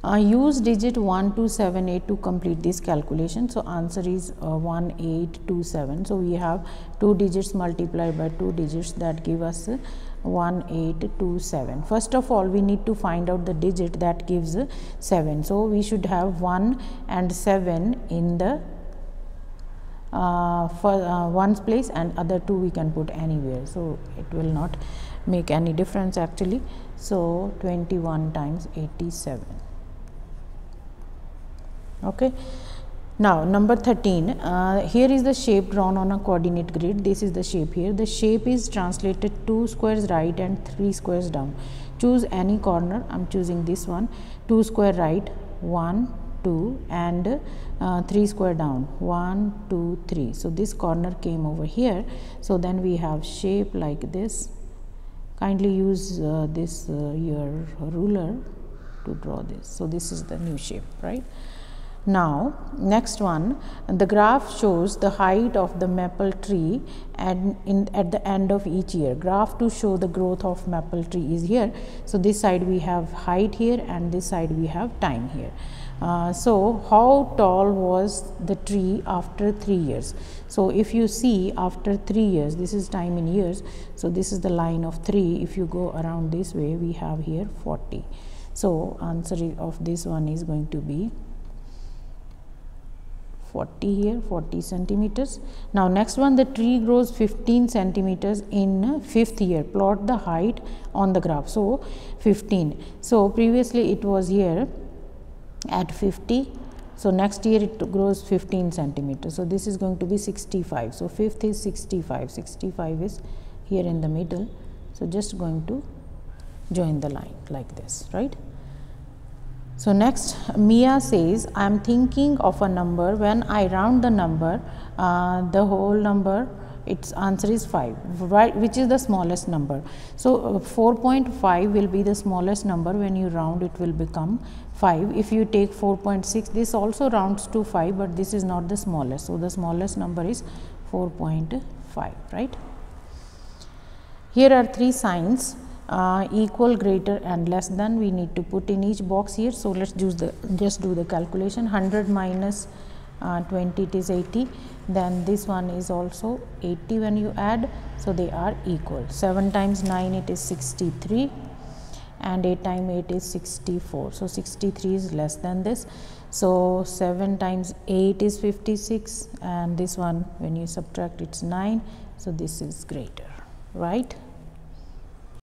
Use digit 1278 to complete this calculation. So answer is 1827. So we have 2 digits multiplied by 2 digits, that give us 1827. First of all, we need to find out the digit that gives 7. So we should have 1 and 7 in the ones place, and other 2 we can put anywhere, so it will not make any difference actually. So 21 times 87. Okay. Now number 13, here is the shape drawn on a coordinate grid. This is the shape here. The shape is translated 2 squares right and 3 squares down. Choose any corner. I am choosing this one. 2 square right, 1 2, and 3 square down, 1 2 3. So this corner came over here. So then we have shape like this. Kindly use your ruler to draw this. So this is the new shape, right? Now next one, the graph shows the height of the maple tree at the end of each year. Graph to show the growth of maple tree is here. So this side we have height here, and this side we have time here. So how tall was the tree after 3 years? So if you see after 3 years, this is time in years, so this is the line of 3. If you go around this way, we have here 40. So answer of this one is going to be 40 here, 40 centimeters. Now next one, the tree grows 15 centimeters in 5th year. Plot the height on the graph. So 15. So previously it was here at 50. So next year it grows 15 centimeters. So this is going to be 65. So 5th is 65. 65 is here in the middle. So just going to join the line like this, right? So next, Mia says, I am thinking of a number. When I round the number, the whole number, its answer is 5, right, which is the smallest number. So 4.5 will be the smallest number. When you round, it will become 5. If you take 4.6, this also rounds to 5, but this is not the smallest. So the smallest number is 4.5, right? Here are 3 signs. Equal, greater, and less than. We need to put in each box here. So let's just do the calculation. 100 minus 20, it is 80. Then this one is also 80 when you add. So they are equal. 7 times 9, it is 63, and 8 times 8 is 64. So 63 is less than this. So 7 times 8 is 56, and this one when you subtract, it's 9. So this is greater, right?